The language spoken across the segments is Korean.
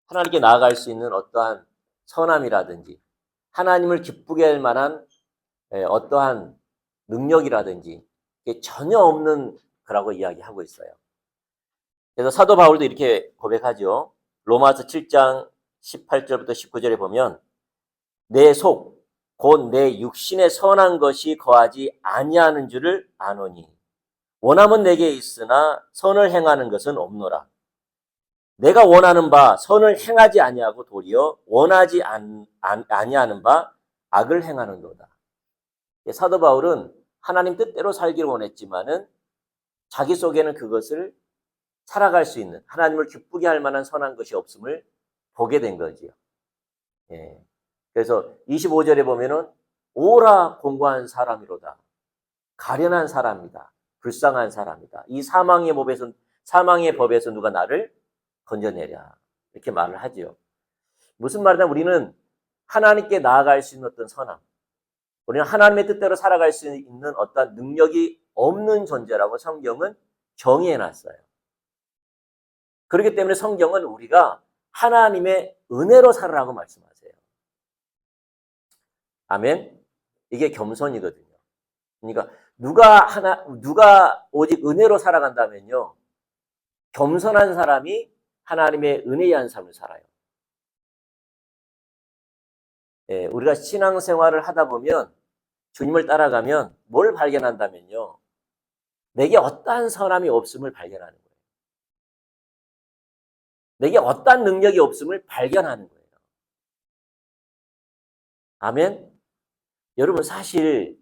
하나님께 나아갈 수 있는 어떠한 선함이라든지 하나님을 기쁘게 할 만한 어떠한 능력이라든지 전혀 없는 거라고 이야기하고 있어요. 그래서 사도 바울도 이렇게 고백하죠. 로마서 7장 18절부터 19절에 보면 내 속 곧 내 육신에 선한 것이 거하지 아니하는 줄을 아노니 원함은 내게 있으나 선을 행하는 것은 없노라. 내가 원하는 바 선을 행하지 아니하고 도리어 원하지 아니하는 바 악을 행하는도다. 사도 바울은 하나님 뜻대로 살기를 원했지만은 자기 속에는 그것을 살아갈 수 있는 하나님을 기쁘게 할 만한 선한 것이 없음을 보게 된 거지요. 예. 그래서 25절에 보면은 오라 공고한 사람이로다. 가련한 사람이다. 불쌍한 사람이다. 이 사망의 법에서 누가 나를 건져내랴. 이렇게 말을 하지요. 무슨 말이냐? 우리는 하나님께 나아갈 수 있는 어떤 선함, 우리는 하나님의 뜻대로 살아갈 수 있는 어떤 능력이 없는 존재라고 성경은 정의해놨어요. 그렇기 때문에 성경은 우리가 하나님의 은혜로 살아라고 말씀하세요. 아멘. 이게 겸손이거든요. 그러니까 누가 오직 은혜로 살아간다면요, 겸손한 사람이 하나님의 은혜에 의한 삶을 살아요. 예, 우리가 신앙생활을 하다 보면 주님을 따라가면 뭘 발견한다면요, 내게 어떠한 선함이 없음을 발견하는 거예요. 내게 어떠한 능력이 없음을 발견하는 거예요. 아멘. 여러분, 사실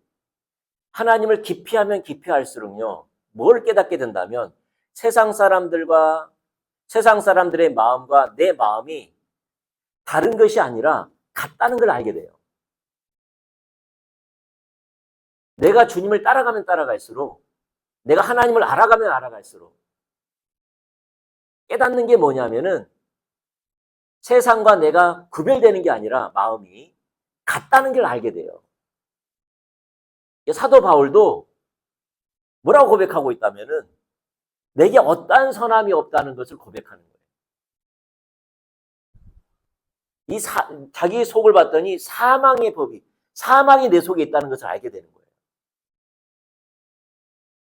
하나님을 깊이하면 깊이할수록요, 뭘 깨닫게 된다면 세상 사람들의 마음과 내 마음이 다른 것이 아니라 같다는 걸 알게 돼요. 내가 주님을 따라가면 따라갈수록, 내가 하나님을 알아가면 알아갈수록 깨닫는 게 뭐냐면은 세상과 내가 구별되는 게 아니라 마음이 같다는 걸 알게 돼요. 사도 바울도 뭐라고 고백하고 있다면은 내게 어떠한 선함이 없다는 것을 고백하는 거예요. 자기 속을 봤더니 사망이 내 속에 있다는 것을 알게 되는 거예요.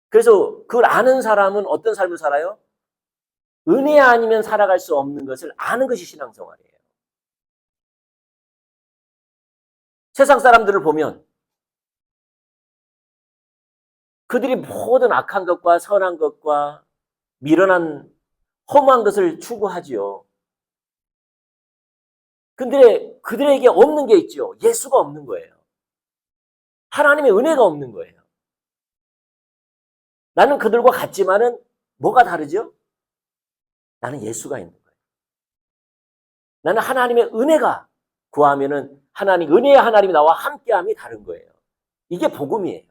그래서 그걸 아는 사람은 어떤 삶을 살아요? 은혜 아니면 살아갈 수 없는 것을 아는 것이 신앙생활이에요. 세상 사람들을 보면 그들이 모든 악한 것과 선한 것과 미련한 험한 것을 추구하지요. 근데 그들에게 없는 게 있죠. 예수가 없는 거예요. 하나님의 은혜가 없는 거예요. 나는 그들과 같지만은 뭐가 다르죠? 나는 예수가 있는 거예요. 나는 하나님의 은혜가 구하면은 은혜의 하나님이 나와 함께함이 다른 거예요. 이게 복음이에요.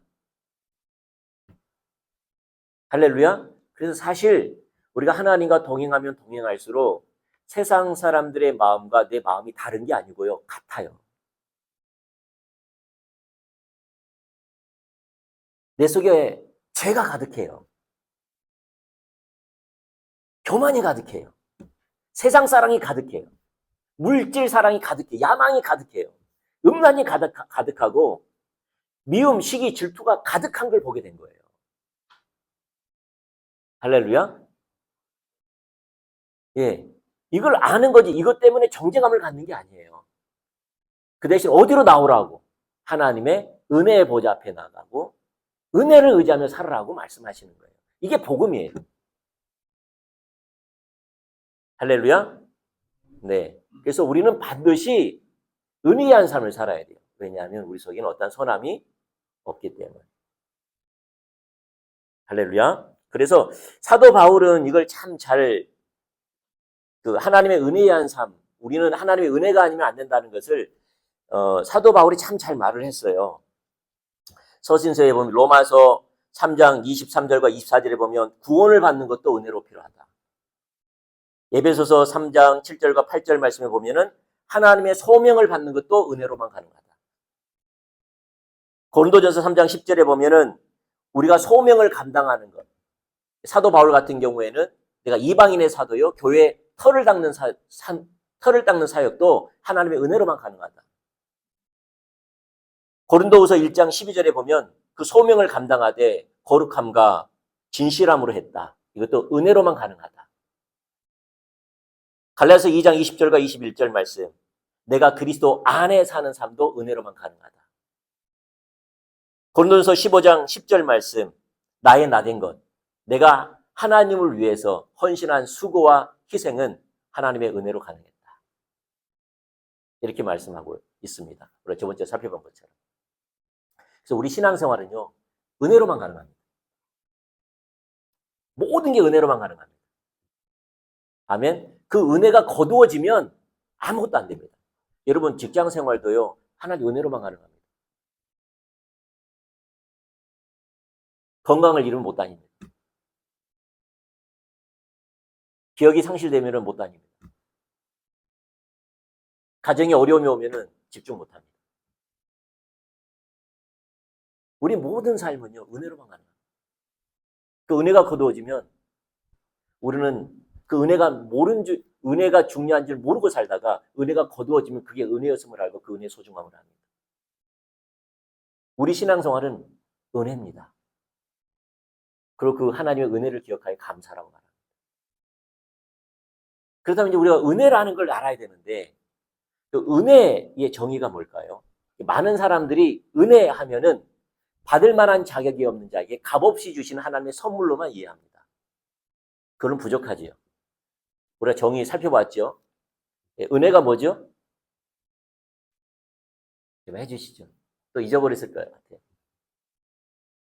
할렐루야. 그래서 사실 우리가 하나님과 동행하면 동행할수록 세상 사람들의 마음과 내 마음이 다른 게 아니고요, 같아요. 내 속에 죄가 가득해요. 교만이 가득해요. 세상 사랑이 가득해요. 물질 사랑이 가득해요. 야망이 가득해요. 음란이 가득하고 미움, 시기, 질투가 가득한 걸 보게 된 거예요. 할렐루야. 예, 이걸 아는 거지. 이것 때문에 정죄감을 갖는 게 아니에요. 그 대신 어디로 나오라고? 하나님의 은혜의 보좌 앞에 나가고 은혜를 의지하며 살아라고 말씀하시는 거예요. 이게 복음이에요. 할렐루야. 네. 그래서 우리는 반드시 은혜한 삶을 살아야 돼요. 왜냐하면 우리 속에는 어떤 선함이 없기 때문에. 할렐루야. 그래서 사도 바울은 이걸 참 하나님의 은혜한 삶, 우리는 하나님의 은혜가 아니면 안 된다는 것을 사도 바울이 참 잘 말을 했어요. 서신서에 보면 로마서 3장 23절과 24절에 보면 구원을 받는 것도 은혜로 필요하다. 에베소서 3장 7절과 8절 말씀에 보면은 하나님의 소명을 받는 것도 은혜로만 가능하다. 고린도전서 3장 10절에 보면은 우리가 소명을 감당하는 것. 사도 바울 같은 경우에는 내가 이방인의 사도요, 교회 털을 닦는 털을 닦는 사역도 하나님의 은혜로만 가능하다. 고린도후서 1장 12절에 보면 그 소명을 감당하되 거룩함과 진실함으로 했다. 이것도 은혜로만 가능하다. 갈라디아서 2장 20절과 21절 말씀. 내가 그리스도 안에 사는 삶도 은혜로만 가능하다. 고린도전서 15장 10절 말씀. 나의 나된 것. 내가 하나님을 위해서 헌신한 수고와 희생은 하나님의 은혜로 가능했다. 이렇게 말씀하고 있습니다. 우리가 저번주에 살펴본 것처럼. 그래서 우리 신앙생활은요, 은혜로만 가능합니다. 모든 게 은혜로만 가능합니다. 아멘. 그 은혜가 거두어지면 아무것도 안 됩니다. 여러분 직장 생활도요, 하나님 은혜로만 가능합니다. 건강을 잃으면 못 다닙니다. 기억이 상실되면 못 다닙니다. 가정에 어려움이 오면 집중 못 합니다. 우리 모든 삶은요, 은혜로만 가능합니다. 그 은혜가 거두어지면 우리는 그 은혜가 중요한 줄 모르고 살다가 은혜가 거두어지면 그게 은혜였음을 알고 그 은혜의 소중함을 압니다. 우리 신앙생활은 은혜입니다. 그리고 그 하나님의 은혜를 기억하여 감사라고 말합니다. 그렇다면 이제 우리가 은혜라는 걸 알아야 되는데 그 은혜의 정의가 뭘까요? 많은 사람들이 은혜하면은 받을 만한 자격이 없는 자에게 값없이 주신 하나님의 선물로만 이해합니다. 그건 부족하지요. 우리가 정의 살펴봤죠. 은혜가 뭐죠? 좀 해주시죠. 또 잊어버렸을 것 같아요.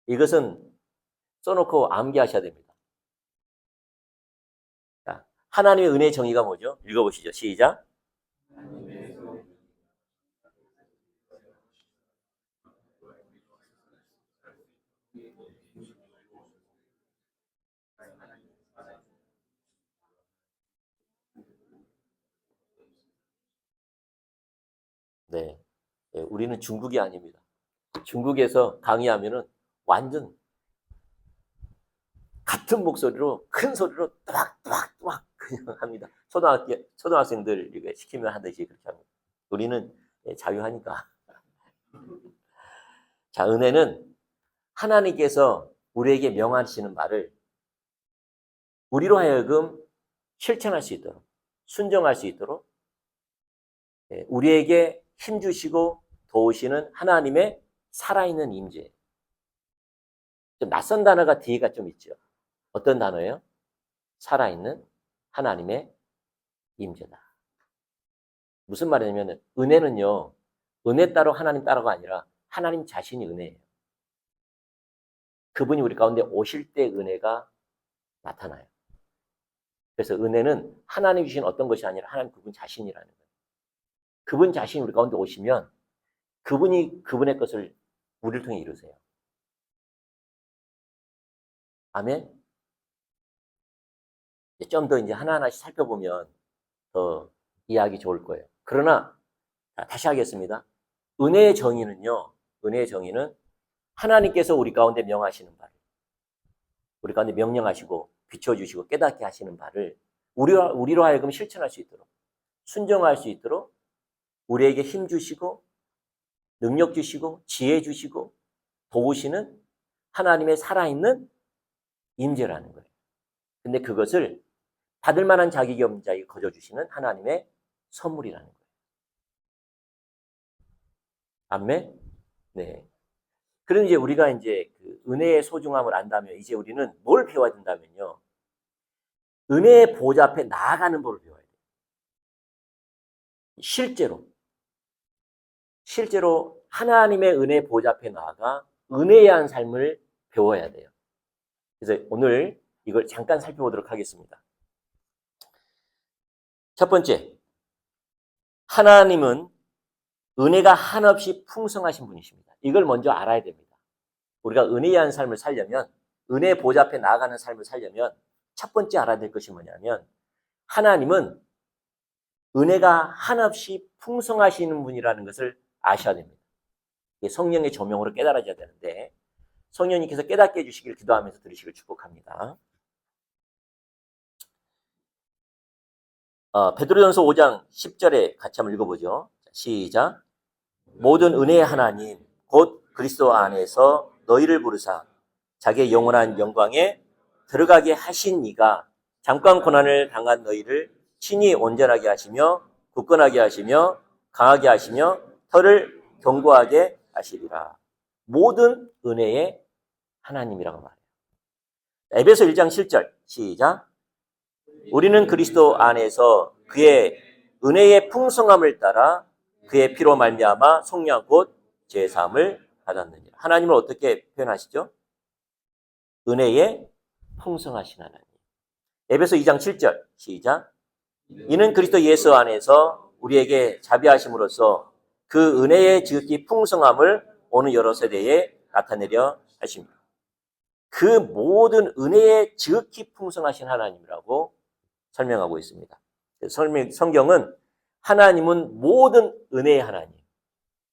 이것은 써놓고 암기하셔야 됩니다. 자, 하나님의 은혜의 정의가 뭐죠? 읽어보시죠. 시작. 네. 우리는 중국이 아닙니다. 중국에서 강의하면은 완전 같은 목소리로 큰 소리로 또박또박 그냥 합니다. 초등학생들 이거 시키면 하듯이 그렇게 합니다. 우리는 자유하니까. 자, 은혜는 하나님께서 우리에게 명하시는 말을 우리로 하여금 실천할 수 있도록, 순종할 수 있도록 우리에게 힘주시고 도우시는 하나님의 살아있는 임재. 좀 낯선 단어가 뒤에가 좀 있죠. 어떤 단어예요? 살아있는 하나님의 임재다. 무슨 말이냐면 은혜는요. 은혜 따로 하나님 따로가 아니라 하나님 자신이 은혜예요. 그분이 우리 가운데 오실 때 은혜가 나타나요. 그래서 은혜는 하나님 주신 어떤 것이 아니라 하나님 그분 자신이라는 거예요. 그분 자신이 우리 가운데 오시면 그분이 그분의 것을 우리를 통해 이루세요. 아멘? 좀 더 이제 하나하나씩 살펴보면 더 이해하기 좋을 거예요. 그러나 다시 하겠습니다. 은혜의 정의는요. 은혜의 정의는 하나님께서 우리 가운데 명하시는 바를 우리 가운데 명령하시고 비춰주시고 깨닫게 하시는 바를 우리로 하여금 실천할 수 있도록 순종할 수 있도록 우리에게 힘 주시고 능력 주시고 지혜 주시고 도우시는 하나님의 살아있는 임재라는 거예요. 근데 그것을 받을 만한 자격이 없는 자에게 거저주시는 하나님의 선물이라는 거예요. 아멘? 네. 그럼 이제 우리가 이제 그 은혜의 소중함을 안다면 이제 우리는 뭘 배워야 된다면요. 은혜의 보좌 앞에 나아가는 법을 배워야 돼요. 실제로 하나님의 은혜 보좌 앞에 나아가 은혜한 삶을 배워야 돼요. 그래서 오늘 이걸 잠깐 살펴보도록 하겠습니다. 첫 번째, 하나님은 은혜가 한없이 풍성하신 분이십니다. 이걸 먼저 알아야 됩니다. 우리가 은혜한 삶을 살려면, 은혜 보좌 앞에 나아가는 삶을 살려면 첫 번째 알아야 될 것이 뭐냐면 하나님은 은혜가 한없이 풍성하시는 분이라는 것을 아셔야 됩니다. 성령의 조명으로 깨달아져야 되는데 성령님께서 깨닫게 해주시길 기도하면서 들으시길 축복합니다. 베드로전서 5장 10절에 같이 한번 읽어보죠. 시작. 모든 은혜의 하나님 곧 그리스도 안에서 너희를 부르사 자기의 영원한 영광에 들어가게 하신 이가 잠깐 고난을 당한 너희를 친히 온전하게 하시며 굳건하게 하시며 강하게 하시며 혀를 견고하게 하시리라. 모든 은혜의 하나님이라고 말해요. 에베소 1장 7절 시작. 우리는 그리스도 안에서 그의 은혜의 풍성함을 따라 그의 피로 말미암아 속량 곧 제사함을 받았느니라. 하나님을 어떻게 표현하시죠? 은혜의 풍성하신 하나님. 에베소 2장 7절 시작. 이는 그리스도 예수 안에서 우리에게 자비하심으로써 그 은혜의 지극히 풍성함을 오는 여러 세대에 나타내려 하십니다. 그 모든 은혜의 지극히 풍성하신 하나님이라고 설명하고 있습니다. 성경은 하나님은 모든 은혜의 하나님,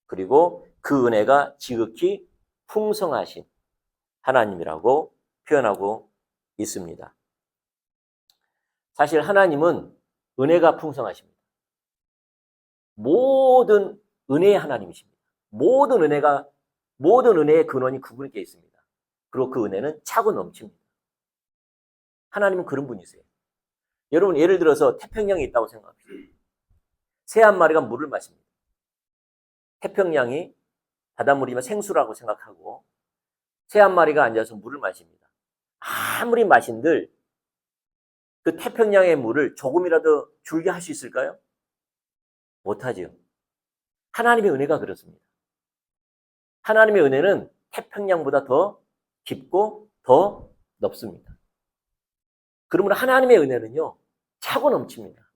그리고 그 은혜가 지극히 풍성하신 하나님이라고 표현하고 있습니다. 사실 하나님은 은혜가 풍성하십니다. 모든 은혜의 하나님이십니다. 모든 은혜의 근원이 그분께 있습니다. 그리고 그 은혜는 차고 넘칩니다. 하나님은 그런 분이세요. 여러분, 예를 들어서 태평양에 있다고 생각합시다. 새 한 마리가 물을 마십니다. 태평양이 바닷물이면 생수라고 생각하고 새 한 마리가 앉아서 물을 마십니다. 아무리 마신들 그 태평양의 물을 조금이라도 줄게 할 수 있을까요? 못하지요. 하나님의 은혜가 그렇습니다. 하나님의 은혜는 태평양보다 더 깊고 더 넓습니다. 그러므로 하나님의 은혜는요, 차고 넘칩니다.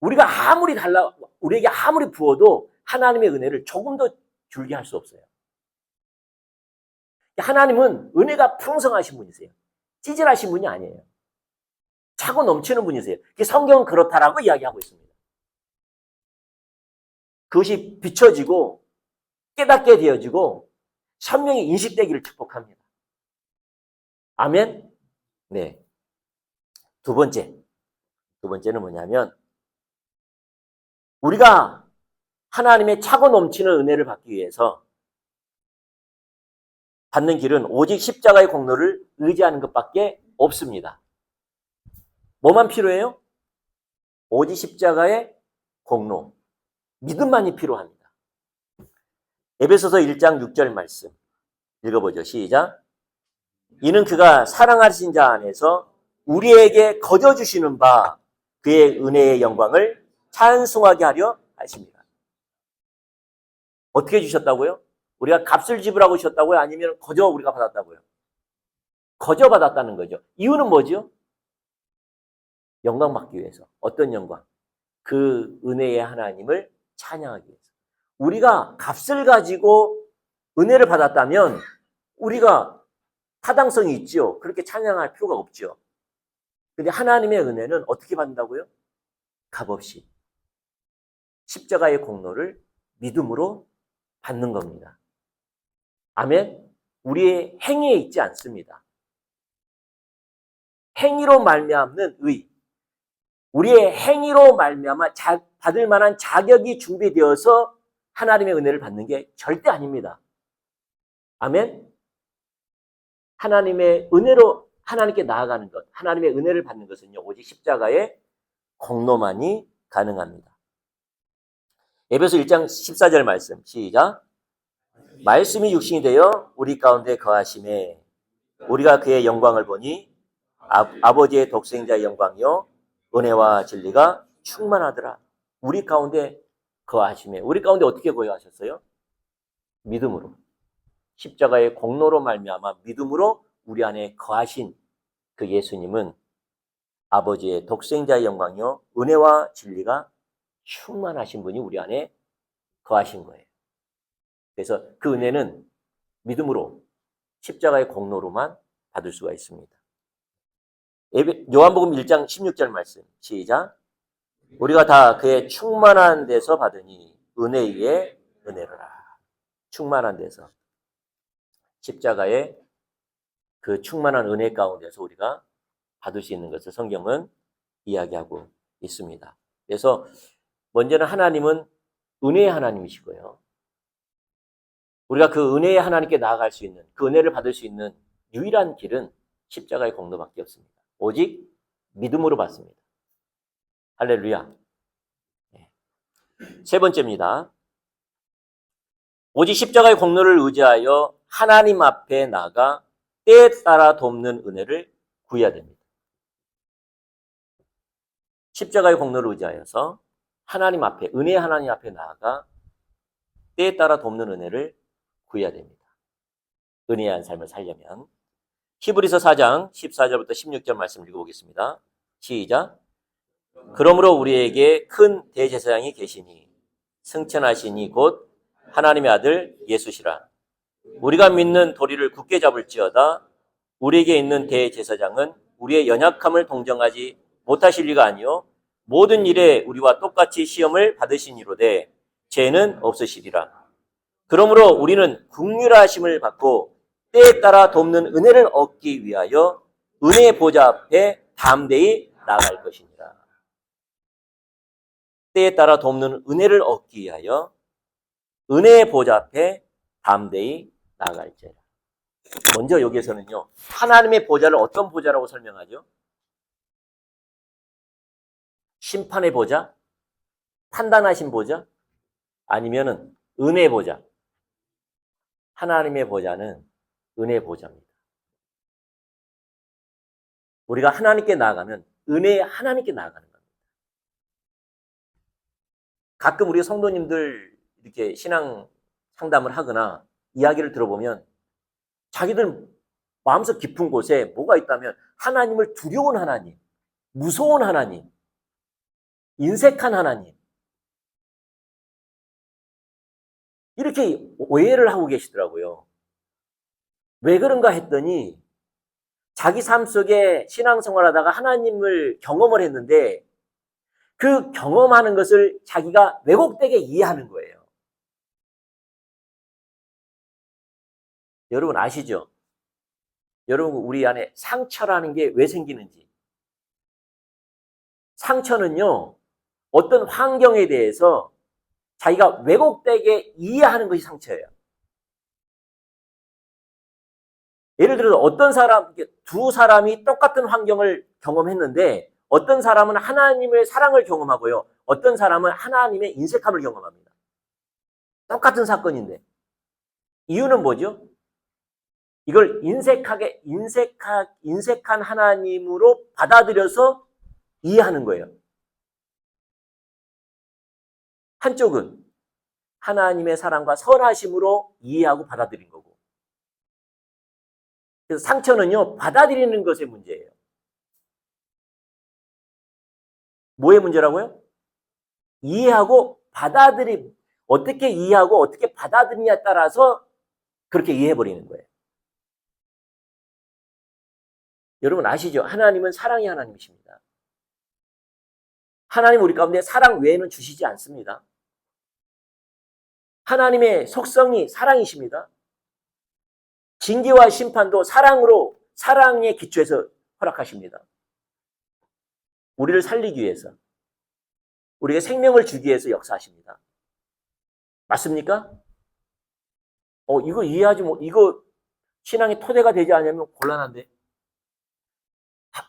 우리에게 아무리 부어도 하나님의 은혜를 조금 더 줄게 할 수 없어요. 하나님은 은혜가 풍성하신 분이세요. 찌질하신 분이 아니에요. 차고 넘치는 분이세요. 성경은 그렇다라고 이야기하고 있습니다. 그것이 비춰지고 깨닫게 되어지고 선명히 인식되기를 축복합니다. 아멘? 네. 두 번째는 뭐냐면 우리가 하나님의 차고 넘치는 은혜를 받기 위해서 받는 길은 오직 십자가의 공로를 의지하는 것밖에 없습니다. 뭐만 필요해요? 오직 십자가의 공로, 믿음만이 필요합니다. 에베소서 1장 6절 말씀 읽어보죠. 시작. 이는 그가 사랑하신 자 안에서 우리에게 거저주시는 바 그의 은혜의 영광을 찬송하게 하려 하십니다. 어떻게 주셨다고요? 우리가 값을 지불하고 주셨다고요? 아니면 거저 우리가 받았다고요? 거저 받았다는 거죠. 이유는 뭐죠? 영광 받기 위해서. 어떤 영광? 그 은혜의 하나님을 찬양하기 위해서. 우리가 값을 가지고 은혜를 받았다면 우리가 타당성이 있죠. 그렇게 찬양할 필요가 없죠. 근데 하나님의 은혜는 어떻게 받는다고요? 값없이. 십자가의 공로를 믿음으로 받는 겁니다. 아멘? 우리의 행위에 있지 않습니다. 행위로 말미암는 의. 우리의 행위로 말미암아 받을 만한 자격이 준비되어서 하나님의 은혜를 받는 게 절대 아닙니다. 아멘? 하나님의 은혜로 하나님께 나아가는 것, 하나님의 은혜를 받는 것은요, 오직 십자가의 공로만이 가능합니다. 에베소 1장 14절 말씀, 시작. 말씀이 육신이 되어 우리 가운데 거하심에 우리가 그의 영광을 보니 아버지의 독생자의 영광이요 은혜와 진리가 충만하더라. 우리 가운데 거하심에. 우리 가운데 어떻게 거하셨어요? 믿음으로. 십자가의 공로로 말미암아 믿음으로 우리 안에 거하신 그 예수님은 아버지의 독생자의 영광이요 은혜와 진리가 충만하신 분이 우리 안에 거하신 거예요. 그래서 그 은혜는 믿음으로 십자가의 공로로만 받을 수가 있습니다. 요한복음 1장 16절 말씀 시작. 우리가 다 그의 충만한 데서 받으니 은혜 위에 은혜로라. 충만한 데서. 십자가의 그 충만한 은혜 가운데서 우리가 받을 수 있는 것을 성경은 이야기하고 있습니다. 그래서 먼저는 하나님은 은혜의 하나님이시고요. 우리가 그 은혜의 하나님께 나아갈 수 있는, 그 은혜를 받을 수 있는 유일한 길은 십자가의 공로밖에 없습니다. 오직 믿음으로 받습니다. 할렐루야. 세 번째입니다. 오직 십자가의 공로를 의지하여 하나님 앞에 나가 때에 따라 돕는 은혜를 구해야 됩니다. 십자가의 공로를 의지하여서 하나님 앞에, 은혜의 하나님 앞에 나아가 때에 따라 돕는 은혜를 구해야 됩니다. 은혜한 삶을 살려면. 히브리서 4장 14절부터 16절 말씀을 읽어보겠습니다. 시작. 그러므로 우리에게 큰 대제사장이 계시니 승천하시니 곧 하나님의 아들 예수시라. 우리가 믿는 도리를 굳게 잡을지어다. 우리에게 있는 대제사장은 우리의 연약함을 동정하지 못하실 리가 아니요 모든 일에 우리와 똑같이 시험을 받으시니로되 죄는 없으시리라. 그러므로 우리는 긍휼하심을 받고 때에 따라 돕는 은혜를 얻기 위하여 은혜의 보좌 앞에 담대히 나아갈 것이니라. 때에 따라 돕는 은혜를 얻기 위하여 은혜의 보좌 앞에 담대히 나아갈지라. 먼저 여기에서는요, 하나님의 보좌를 어떤 보좌라고 설명하죠? 심판의 보좌? 판단하신 보좌? 아니면은 은혜의 보좌? 하나님의 보좌는 은혜의 보좌입니다. 우리가 하나님께 나아가면 은혜의 하나님께 나아가는 겁니다. 가끔 우리 성도님들 이렇게 신앙 상담을 하거나 이야기를 들어보면 자기들 마음속 깊은 곳에 뭐가 있다면 하나님을 두려운 하나님, 무서운 하나님, 인색한 하나님, 이렇게 오해를 하고 계시더라고요. 왜 그런가 했더니 자기 삶 속에 신앙생활하다가 하나님을 경험을 했는데 그 경험하는 것을 자기가 왜곡되게 이해하는 거예요. 여러분 아시죠? 여러분 우리 안에 상처라는 게 왜 생기는지. 상처는요, 어떤 환경에 대해서 자기가 왜곡되게 이해하는 것이 상처예요. 예를 들어서 어떤 사람, 두 사람이 똑같은 환경을 경험했는데 어떤 사람은 하나님의 사랑을 경험하고요. 어떤 사람은 하나님의 인색함을 경험합니다. 똑같은 사건인데. 이유는 뭐죠? 이걸 인색한 하나님으로 받아들여서 이해하는 거예요. 한쪽은 하나님의 사랑과 선하심으로 이해하고 받아들인 거고. 그래서 상처는요, 받아들이는 것의 문제예요. 뭐의 문제라고요? 어떻게 이해하고 어떻게 받아들이냐에 따라서 그렇게 이해해버리는 거예요. 여러분 아시죠? 하나님은 사랑의 하나님이십니다. 하나님 우리 가운데 사랑 외에는 주시지 않습니다. 하나님의 속성이 사랑이십니다. 징계와 심판도 사랑에 기초해서 허락하십니다. 우리를 살리기 위해서, 우리에게 생명을 주기 위해서 역사하십니다. 맞습니까? 이거 이해하지 못, 이거 신앙의 토대가 되지 않으면 곤란한데.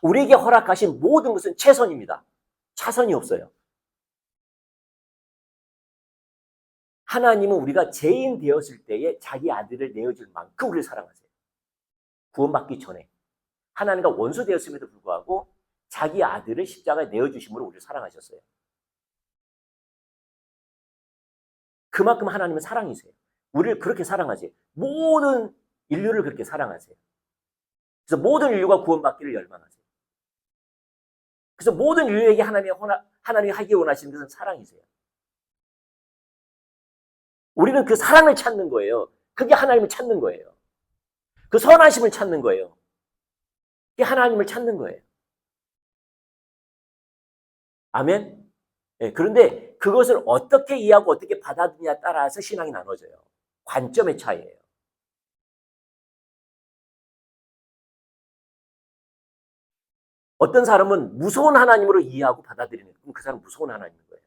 우리에게 허락하신 모든 것은 최선입니다. 차선이 없어요. 하나님은 우리가 죄인 되었을 때에 자기 아들을 내어줄 만큼 우리를 사랑하세요. 구원받기 전에. 하나님과 원수 되었음에도 불구하고 자기 아들을 십자가에 내어주심으로 우리를 사랑하셨어요. 그만큼 하나님은 사랑이세요. 우리를 그렇게 사랑하세요. 모든 인류를 그렇게 사랑하세요. 그래서 모든 인류가 구원받기를 열망하세요. 그래서 모든 인류에게 하나님이 하기 원하시는 것은 사랑이세요. 우리는 그 사랑을 찾는 거예요. 그게 하나님을 찾는 거예요. 그 선하심을 찾는 거예요. 그게 하나님을 찾는 거예요. 아멘? 네, 그런데 그것을 어떻게 이해하고 어떻게 받아들이냐에 따라서 신앙이 나눠져요. 관점의 차이예요. 어떤 사람은 무서운 하나님으로 이해하고 받아들이는, 그럼 그 사람은 무서운 하나님인 거예요.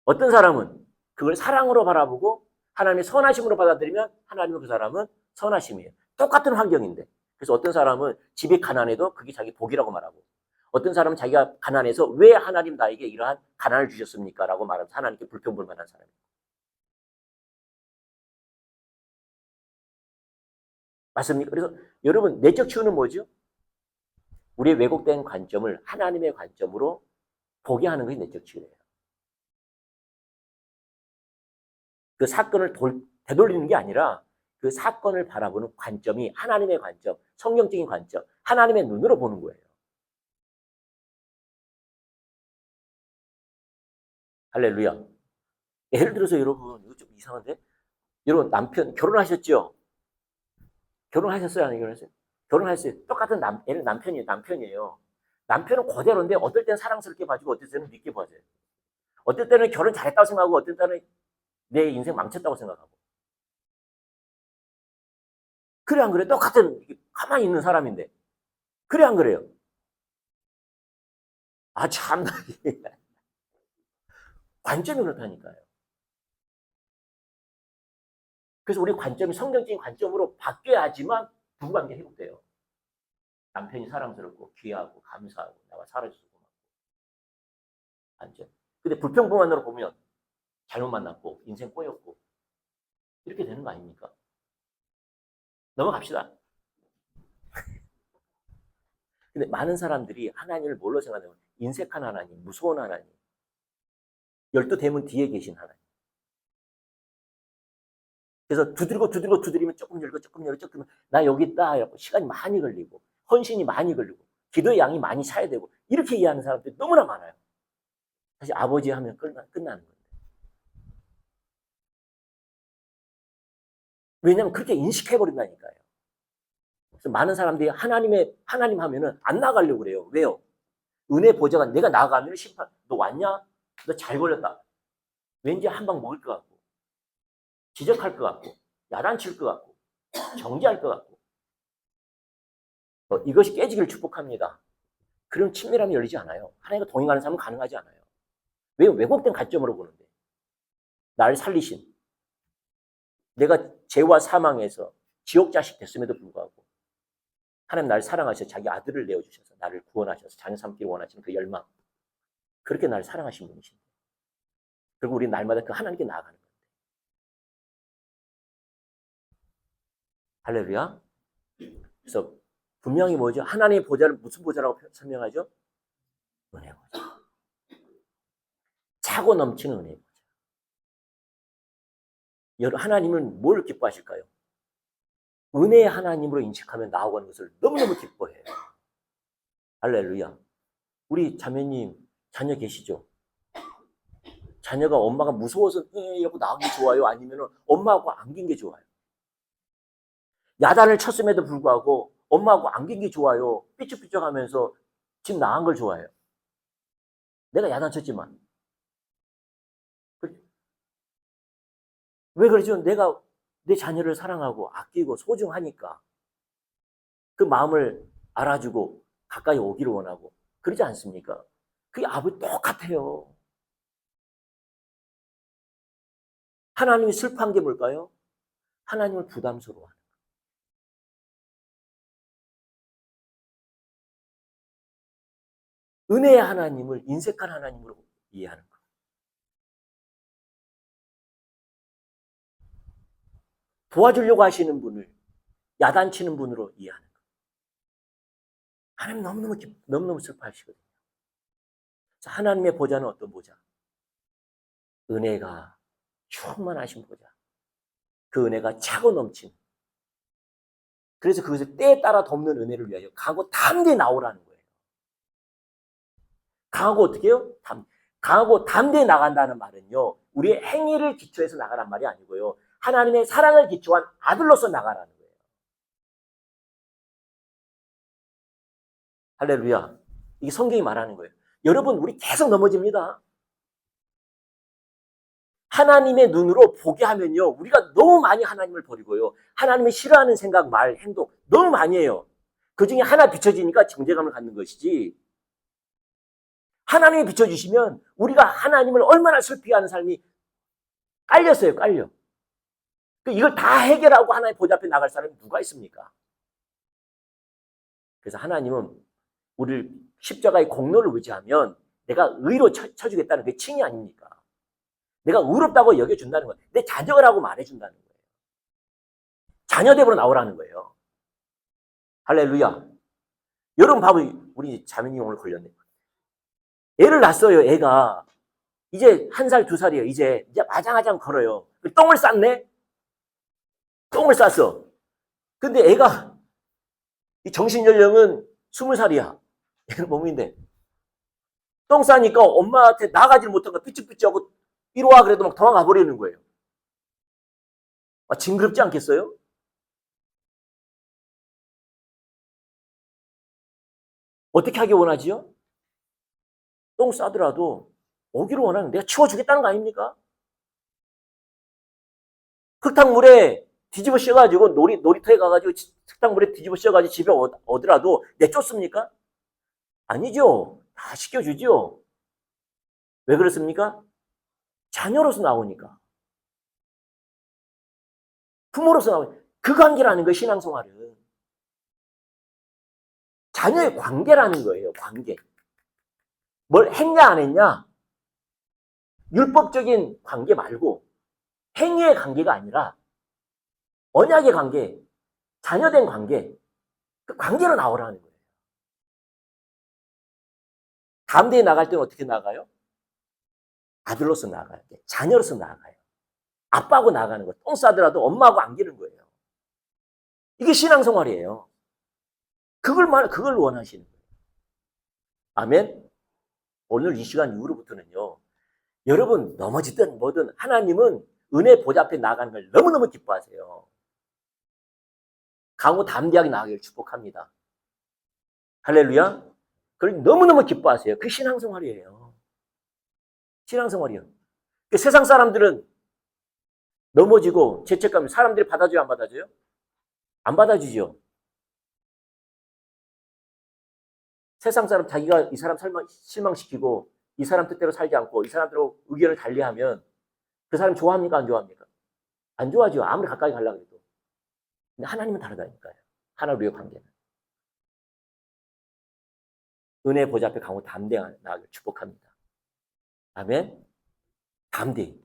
어떤 사람은 그걸 사랑으로 바라보고 하나님의 선하심으로 받아들이면 하나님은 그 사람은 선하심이에요. 똑같은 환경인데. 그래서 어떤 사람은 집이 가난해도 그게 자기 복이라고 말하고, 어떤 사람은 자기가 가난해서 왜 하나님 나에게 이러한 가난을 주셨습니까? 라고 말하면서 하나님께 불평불만한 사람이에요. 맞습니까? 그래서 여러분, 내적 치유는 뭐죠? 우리의 왜곡된 관점을 하나님의 관점으로 보게 하는 것이 내적 치유예요. 그 사건을 되돌리는 게 아니라 그 사건을 바라보는 관점이 하나님의 관점, 성경적인 관점, 하나님의 눈으로 보는 거예요. 할렐루야. 예를 들어서 여러분, 이거 좀 이상한데? 여러분, 남편, 결혼하셨죠? 결혼하셨어요? 아니면 결혼했어요? 결혼하셨어요. 똑같은 얘는 남편이에요. 남편은 그대로인데, 어떨 때는 사랑스럽게 봐주고, 어떨 때는 믿게 봐줘요. 어떨 때는 결혼 잘했다고 생각하고, 어떨 때는 내 인생 망쳤다고 생각하고. 그래, 안 그래? 똑같은, 가만히 있는 사람인데. 그래, 안 그래요? 아, 참. 관점이 그렇다니까요. 그래서 우리 관점이 성경적인 관점으로 바뀌어야지만 부부관계 회복돼요. 남편이 사랑스럽고 귀하고 감사하고 나와 살아줘서 고맙고. 관점. 근데 불평불만으로 보면 잘못 만났고 인생 꼬였고 이렇게 되는 거 아닙니까? 넘어갑시다. 근데 많은 사람들이 하나님을 뭘로 생각하냐면 인색한 하나님, 무서운 하나님, 12대문 뒤에 계신 하나님. 그래서 두드리면 조금 열고 조금 열고 조금 나 여기 있다 이러고 시간이 많이 걸리고 헌신이 많이 걸리고 기도의 양이 많이 차야 되고 이렇게 이해하는 사람들이 너무나 많아요. 사실 아버지 하면 끝나는 거예요. 왜냐하면 그렇게 인식해버린다니까요. 그래서 많은 사람들이 하나님 하면은 안 나가려고 그래요. 왜요? 은혜 보좌가 내가 나가면 심판, 너 왔냐? 너 잘 걸렸다. 왠지 한 방 먹을 것 같고, 지적할 것 같고, 야단칠 것 같고, 정죄할 것 같고. 이것이 깨지기를 축복합니다. 그럼 친밀함이 열리지 않아요. 하나님과 동행하는 삶은 가능하지 않아요. 왜? 왜곡된 관점으로 보는데. 나를 살리신, 내가 죄와 사망에서 지옥 자식 됐음에도 불구하고 하나님 나를 사랑하셔서 자기 아들을 내어주셔서 나를 구원하셔서 자녀 삼기를 원하시는 그 열망, 그렇게 나를 사랑하신 분이신데 그리고 우리 날마다 그 하나님께 나아가는 거예요. 할렐루야. 그래서 분명히 뭐죠? 하나님의 보좌를 무슨 보좌라고 설명하죠? 은혜 보좌. 차고 넘치는 은혜 보좌. 하나님은 뭘 기뻐하실까요? 은혜의 하나님으로 인식하면 나아가는 것을 너무너무 기뻐해요. 할렐루야. 우리 자매님 자녀 계시죠? 자녀가 엄마가 무서워서 이러고 나오는 게 좋아요? 아니면 엄마하고 안긴 게 좋아요? 야단을 쳤음에도 불구하고 엄마하고 안긴 게 좋아요? 삐죽삐죽하면서 집 나간 걸 좋아해요? 내가 야단 쳤지만. 왜 그러죠? 내가 내 자녀를 사랑하고 아끼고 소중하니까 그 마음을 알아주고 가까이 오기를 원하고 그러지 않습니까? 그게 아버지 똑같아요. 하나님이 슬퍼한 게 뭘까요? 하나님을 부담스러워하는 거예요. 은혜의 하나님을 인색한 하나님으로 이해하는 거예요. 도와주려고 하시는 분을 야단치는 분으로 이해하는 거예요. 하나님 너무너무 슬퍼하시거든요. 하나님의 보좌는 어떤 보좌? 은혜가 충만하신 보좌. 그 은혜가 차고 넘친. 그래서 그것을 때에 따라 덮는 은혜를 위하여 강하고 담대히 나오라는 거예요. 강하고 어떻게 해요? 강하고 담대히 나간다는 말은요. 우리의 행위를 기초해서 나가란 말이 아니고요. 하나님의 사랑을 기초한 아들로서 나가라는 거예요. 할렐루야. 이게 성경이 말하는 거예요. 여러분, 우리 계속 넘어집니다. 하나님의 눈으로 보게 하면요. 우리가 너무 많이 하나님을 버리고요. 하나님이 싫어하는 생각, 말, 행동 너무 많이 해요. 그 중에 하나 비춰지니까 정죄감을 갖는 것이지, 하나님이 비춰주시면 우리가 하나님을 얼마나 슬피하는 삶이 깔렸어요, 깔려. 이걸 다 해결하고 하나님 보좌 앞에 나갈 사람이 누가 있습니까? 그래서 하나님은 우리를 십자가의 공로를 의지하면 내가 의로 쳐주겠다는 게 칭이 아닙니까? 내가 의롭다고 여겨준다는 거예요. 내 자녀라고 말해준다는 거예요. 자녀됨으로 나오라는 거예요. 할렐루야. 여러분 봐봐, 우리 자매님 오늘 걸렸네. 애를 낳았어요, 애가. 이제 1살, 2살이에요. 이제 아장아장 걸어요. 똥을 쌌네? 똥을 쌌어. 근데 애가, 이 정신연령은 20살이야. 애는 몸인데. 똥 싸니까 엄마한테 나가질 못한 거 삐죽삐죽하고 이리 와 그래도 막 도망가 버리는 거예요. 징그럽지 않겠어요? 어떻게 하기 원하지요? 똥 싸더라도 오기를 원하는, 내가 치워주겠다는 거 아닙니까? 흙탕물에 뒤집어 씌워가지고 놀이터에 가가지고 흙탕물에 뒤집어 씌워가지고 집에 오더라도 내쫓습니까? 아니죠. 다 시켜주죠. 왜 그렇습니까? 자녀로서 나오니까. 부모로서 나오니까. 그 관계라는 거예요, 신앙생활은. 자녀의 관계라는 거예요, 관계. 뭘 했냐 안 했냐? 율법적인 관계 말고 행위의 관계가 아니라 언약의 관계, 자녀된 관계, 그 관계로 나오라는 거예요. 담대히 나갈 때는 어떻게 나가요? 아들로서 나가요. 자녀로서 나가요. 아빠하고 나가는 거예요. 똥 싸더라도 엄마하고 안기는 거예요. 이게 신앙생활이에요. 그걸 원하시는 거예요. 아멘? 오늘 이 시간 이후로부터는요, 여러분 넘어지든 뭐든 하나님은 은혜 보좌 앞에 나가는 걸 너무너무 기뻐하세요. 강호 담대하게 나가기를 축복합니다. 할렐루야. 그걸 너무너무 기뻐하세요. 그게 신앙생활이에요. 신앙생활이요. 세상 사람들은 넘어지고 죄책감, 사람들이 받아줘요, 안 받아줘요? 안 받아주죠. 세상 사람 자기가 이 사람 실망시키고 이 사람 뜻대로 살지 않고 이 사람들하고 의견을 달리하면 그 사람 좋아합니까, 안 좋아합니까? 안 좋아하죠. 아무리 가까이 가려고 해도. 근데 하나님은 다르다니까요. 하나님의 관계는. 은혜 보좌 앞에 강호 담대하게 나가기를 축복합니다. 아멘. 담대히.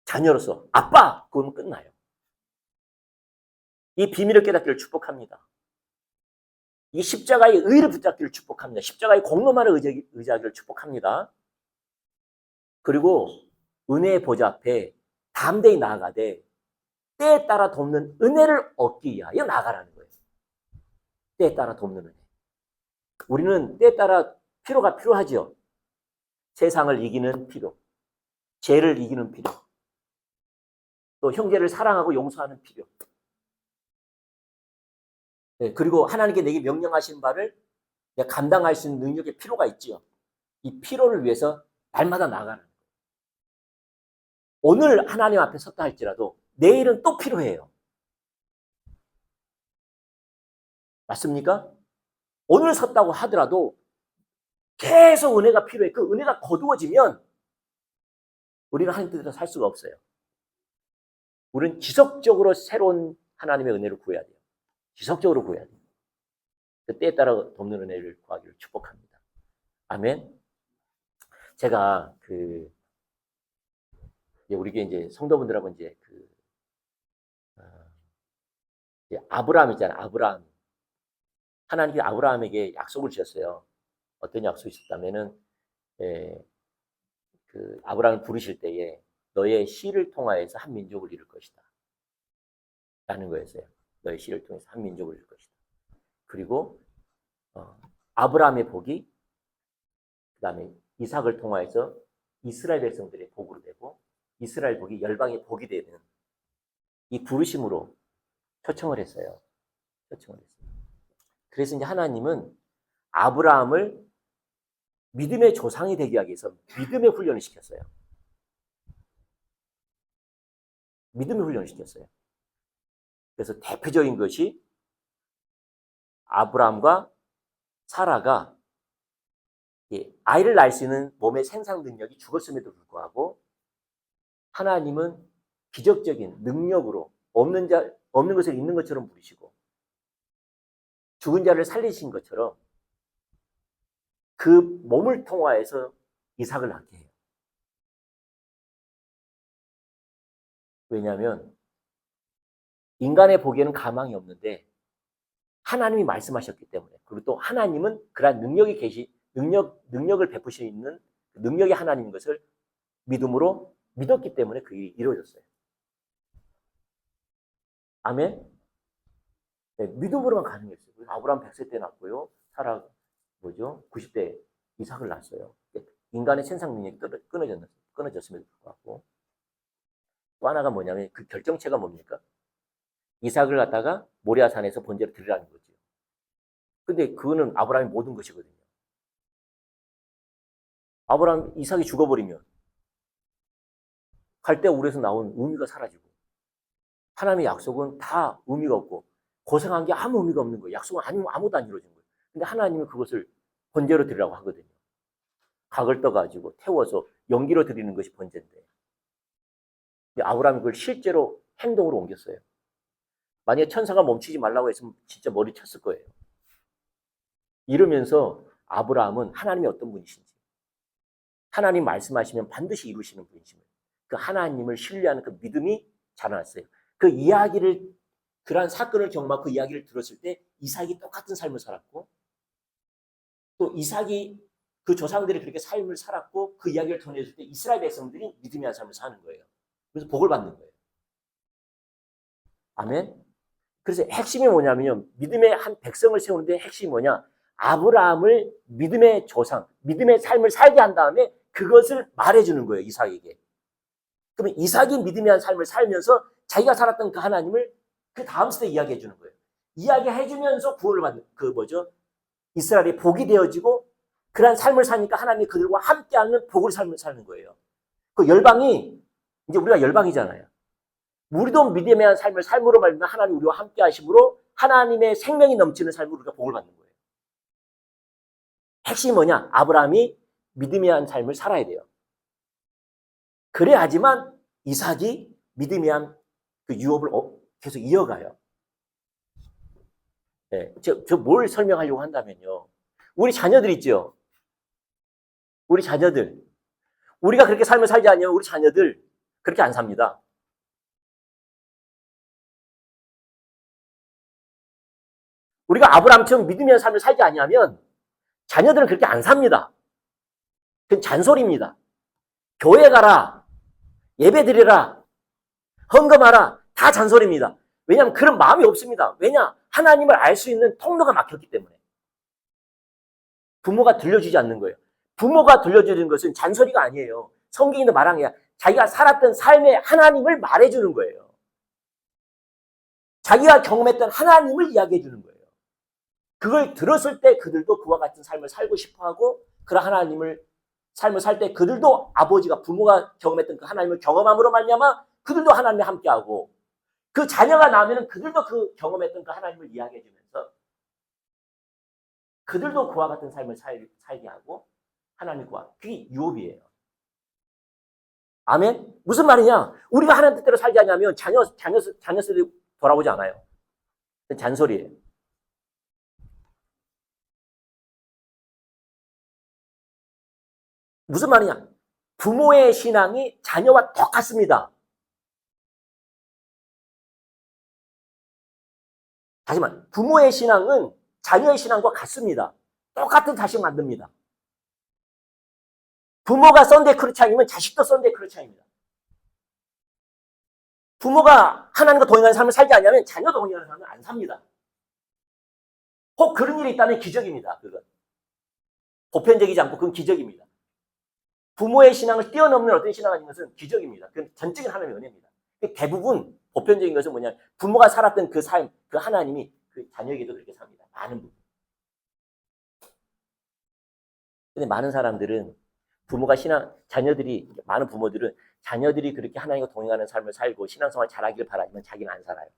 자녀로서 아빠! 그러면 끝나요. 이 비밀을 깨닫기를 축복합니다. 이 십자가의 의를 붙잡기를 축복합니다. 십자가의 공로만을 의지하기를 축복합니다. 그리고 은혜의 보좌 앞에 담대히 나아가되 때에 따라 돕는 은혜를 얻기 위하여 나아가라는 거예요. 때에 따라 돕는 은혜. 우리는 때에 따라 필요가 필요하죠. 세상을 이기는 필요, 죄를 이기는 필요, 또 형제를 사랑하고 용서하는 필요. 네, 그리고 하나님께 내게 명령하신 바를 내가 감당할 수 있는 능력의 필요가 있지요. 이 필요를 위해서 날마다 나가는 거예요. 오늘 하나님 앞에 섰다 할지라도 내일은 또 필요해요. 맞습니까? 오늘 섰다고 하더라도 계속 은혜가 필요해. 그 은혜가 거두어지면 우리는 하나님 뜻대로 살 수가 없어요. 우리는 지속적으로 새로운 하나님의 은혜를 구해야 돼요. 지속적으로 구해야 돼요. 그 때에 따라 돕는 은혜를 구하기를 축복합니다. 아멘. 제가 우리 이제 성도분들하고 이제 이제 아브라함 있잖아요. 아브라함. 하나님이 아브라함에게 약속을 주셨어요. 어떤 약속이 있었다면은, 아브라함을 부르실 때에 너의 씨를 통하여서 한 민족을 이룰 것이다. 라는 거였어요. 너의 씨를 통해서 한 민족을 이룰 것이다. 그리고, 아브라함의 복이, 그 다음에 이삭을 통하여서 이스라엘 백성들의 복으로 되고, 이스라엘 복이 열방의 복이 되는 이 부르심으로 초청을 했어요. 초청을 했어요. 그래서 이제 하나님은 아브라함을 믿음의 조상이 되기 위해서 믿음의 훈련을 시켰어요. 믿음의 훈련을 시켰어요. 그래서 대표적인 것이 아브라함과 사라가 아이를 낳을 수 있는 몸의 생산 능력이 죽었음에도 불구하고 하나님은 기적적인 능력으로 없는 것을 있는 것처럼 부르시고 죽은 자를 살리신 것처럼 그 몸을 통하여서 이삭을 낳게 해요. 왜냐하면 인간의 보기에는 가망이 없는데 하나님이 말씀하셨기 때문에, 그리고 또 하나님은 그러한 능력을 베푸시는 있는 능력의 하나님인 것을 믿음으로 믿었기 때문에 그 일이 이루어졌어요. 아멘? 네, 믿음으로만 가능했어요. 아브라함 100세 때 낳고요. 사라 90대 이삭을 낳았어요. 인간의 생산 능력이 끊어졌음에도 불구하고. 또 하나가 뭐냐면 그 결정체가 뭡니까? 이삭을 갖다가 모리아산에서 번제로 드리라는 거죠. 근데 그거는 아브라함의 모든 것이거든요. 아브라함 이삭이 죽어버리면 갈대우에서 나온 의미가 사라지고 하나님의 약속은 다 의미가 없고 고생한 게 아무 의미가 없는 거예요. 약속은 아무도 안 이루어진 거예요. 근데 하나님은 그것을 번제로 드리라고 하거든요. 각을 떠가지고 태워서 연기로 드리는 것이 번제인데 아브라함이 그걸 실제로 행동으로 옮겼어요. 만약에 천사가 멈추지 말라고 했으면 진짜 머리 쳤을 거예요. 이러면서 아브라함은 하나님이 어떤 분이신지, 하나님 말씀하시면 반드시 이루시는 분이시면 그 하나님을 신뢰하는 그 믿음이 자라났어요. 그 이야기를, 그러한 사건을 경험하고 그 이야기를 들었을 때 이삭이 똑같은 삶을 살았고 또 이삭이 그 조상들이 그렇게 삶을 살았고 그 이야기를 전해줄 때 이스라엘 백성들이 믿음의 삶을 사는 거예요. 그래서 복을 받는 거예요. 아멘. 그래서 핵심이 뭐냐면요. 믿음의 한 백성을 세우는데 핵심이 뭐냐. 아브라함을 믿음의 조상, 믿음의 삶을 살게 한 다음에 그것을 말해주는 거예요. 이삭에게. 그러면 이삭이 믿음의 삶을 살면서 자기가 살았던 그 하나님을 그 다음 세대에 이야기해 주는 거예요. 이야기해주면서 구원을 받는, 이스라엘이 복이 되어지고 그러한 삶을 사니까 하나님이 그들과 함께하는 복을 사는 거예요. 그 열방이, 이제 우리가 열방이잖아요. 우리도 믿음의 삶을 삶으로 말미암아 하나님 우리와 함께 하심으로 하나님의 생명이 넘치는 삶으로 우리가 복을 받는 거예요. 핵심이 뭐냐? 아브라함이 믿음의 삶을 살아야 돼요. 그래야지만 이삭이 믿음의 그 유업을 계속 이어가요. 네, 저 뭘 설명하려고 한다면요. 우리 자녀들 있죠? 우리 자녀들. 우리가 그렇게 삶을 살지 않으면 우리 자녀들 그렇게 안 삽니다. 우리가 아브라함처럼 믿음의 삶을 살지 않으면 자녀들은 그렇게 안 삽니다. 그건 잔소리입니다. 교회 가라, 예배 드리라, 헌금하라, 다 잔소리입니다. 왜냐하면 그런 마음이 없습니다. 왜냐? 하나님을 알 수 있는 통로가 막혔기 때문에. 부모가 들려주지 않는 거예요. 부모가 들려주는 것은 잔소리가 아니에요. 성경에도 말한 게 자기가 살았던 삶의 하나님을 말해주는 거예요. 자기가 경험했던 하나님을 이야기해 주는 거예요. 그걸 들었을 때 그들도 그와 같은 삶을 살고 싶어하고 그런 하나님을 삶을 살 때 그들도 아버지가 부모가 경험했던 그 하나님을 경험함으로 말미암아 그들도 하나님과 함께하고 그 자녀가 나오면 그들도 그 경험했던 그 하나님을 이야기해 주면서 그들도 그와 같은 삶을 살게 하고 하나님과 그게 유업이에요. 아멘? 무슨 말이냐? 우리가 하나님 뜻대로 살지 않냐면 자녀 세대 돌아오지 않아요. 잔소리예요. 무슨 말이냐? 부모의 신앙이 자녀와 똑같습니다. 다시 말해, 부모의 신앙은 자녀의 신앙과 같습니다. 똑같은 자식 만듭니다. 부모가 썬데이 크리스찬이면 자식도 썬데이 크리스찬입니다. 부모가 하나님과 동행하는 삶을 살지 않으면 자녀도 동행하는 삶을 안 삽니다. 혹 그런 일이 있다면 기적입니다. 그건 보편적이지 않고 그건 기적입니다. 부모의 신앙을 뛰어넘는 어떤 신앙을 가진 것은 기적입니다. 그건 전적인 하나님의 은혜입니다. 대부분 보편적인 것은 뭐냐? 부모가 살았던 그 삶, 그 하나님이 그 자녀에게도 그렇게 삽니다. 많은 부분. 근데 많은 사람들은 많은 부모들은 자녀들이 그렇게 하나님과 동행하는 삶을 살고 신앙생활 잘하기를 바라지만 자기는 안 살아요.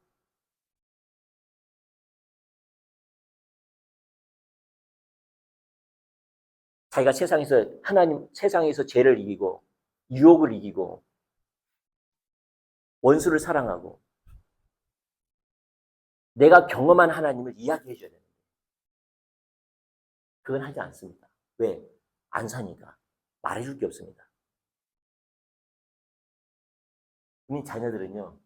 자기가 세상에서 죄를 이기고, 유혹을 이기고, 원수를 사랑하고, 내가 경험한 하나님을 이야기해 줘야 됩니다. 그건 하지 않습니다. 왜? 안 사니까. 말해줄 게 없습니다. 우리 자녀들은요,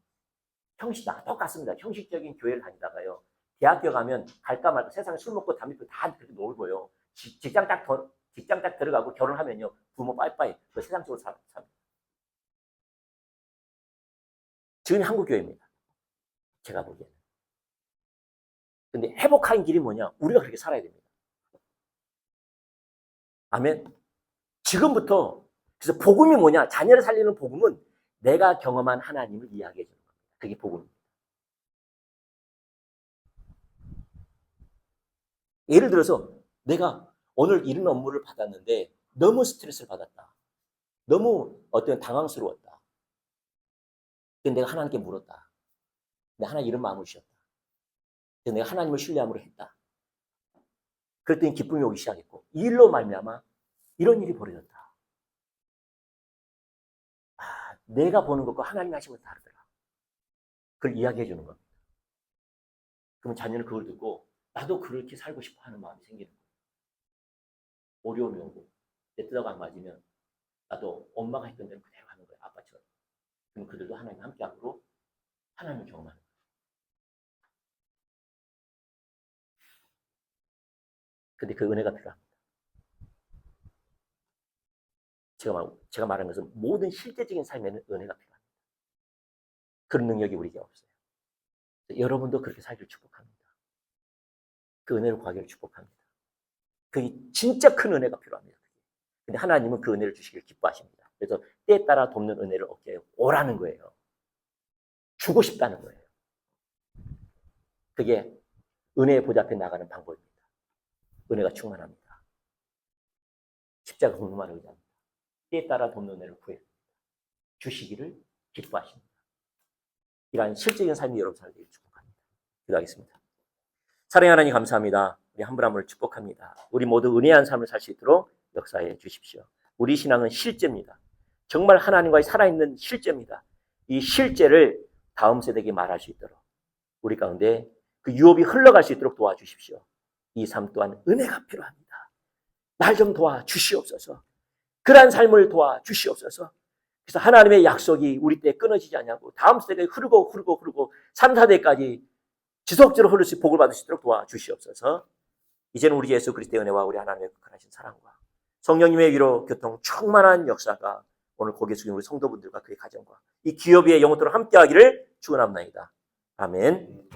다 똑같습니다. 형식적인 교회를 다니다가요, 대학교 가면 갈까 말까 세상에 술 먹고 담배 피고 다 그렇게 놀고요. 직장 딱 들어가고 결혼하면요, 부모 빠이빠이 그 세상적으로 삽니다. 지금 한국 교회입니다. 제가 보기에는. 근데 회복하는 길이 뭐냐? 우리가 그렇게 살아야 됩니다. 아멘. 지금부터 그래서 복음이 뭐냐? 자녀를 살리는 복음은 내가 경험한 하나님을 이야기해 주는 겁니다. 그게 복음입니다. 예를 들어서 내가 오늘 이런 업무를 받았는데 너무 스트레스를 받았다. 너무 당황스러웠다. 근데 내가 하나님께 물었다. 내가 하나님 이런 마음을 주셨다. 그래서 내가 하나님을 신뢰함으로 했다. 그랬더니 기쁨이 오기 시작했고 이 일로 말미암아 이런 일이 벌어졌다. 내가 보는 것과 하나님이 하신 것이 다르더라. 그걸 이야기해 주는 겁니다. 그러면 자녀는 그걸 듣고 나도 그렇게 살고 싶어 하는 마음이 생기는 거예요. 어려움이 오고 내 뜻하고 안 맞으면 나도 엄마가 했던 대로 그대로 하는 거예요. 아빠처럼. 그럼 그들도 하나님과 함께함으로 하나님을 경험하는 거예요. 근데 그 은혜가 필요합니다. 제가 말한 것은 모든 실제적인 삶에는 은혜가 필요합니다. 그런 능력이 우리에게 없어요. 여러분도 그렇게 살기를 축복합니다. 그 은혜를 구하기를 축복합니다. 그게 진짜 큰 은혜가 필요합니다. 근데 하나님은 그 은혜를 주시길 기뻐하십니다. 그래서 때에 따라 돕는 은혜를 얻게 오라는 거예요. 주고 싶다는 거예요. 그게 은혜의 보좌 앞에 나가는 방법입니다. 은혜가 충만합니다. 십자가 궁금한 의자입니다. 때에 따라 돕는 은혜를 구해 주시기를 기뻐하십니다. 이러한 실제적인 삶이 여러분 살기를 축복합니다. 기도하겠습니다. 사랑의 하나님 감사합니다. 우리 한 분 한 분을 축복합니다. 우리 모두 은혜한 삶을 살 수 있도록 역사해 주십시오. 우리 신앙은 실제입니다. 정말 하나님과의 살아있는 실제입니다. 이 실제를 다음 세대에게 말할 수 있도록 우리 가운데 그 유업이 흘러갈 수 있도록 도와주십시오. 이 삶 또한 은혜가 필요합니다. 날 좀 도와주시옵소서. 그러한 삶을 도와주시옵소서. 그래서 하나님의 약속이 우리 때에 끊어지지 않냐고 다음 세대에 흐르고 3, 4대까지 지속적으로 흐를 수 복을 받을 수 있도록 도와주시옵소서. 이제는 우리 예수 그리스도의 은혜와 우리 하나님의 극한하신 사랑과 성령님의 위로 교통 충만한 역사가 오늘 고개 숙인 우리 성도분들과 그의 가정과 이 기업의 영혼들과 함께하기를 축원합니다. 아멘.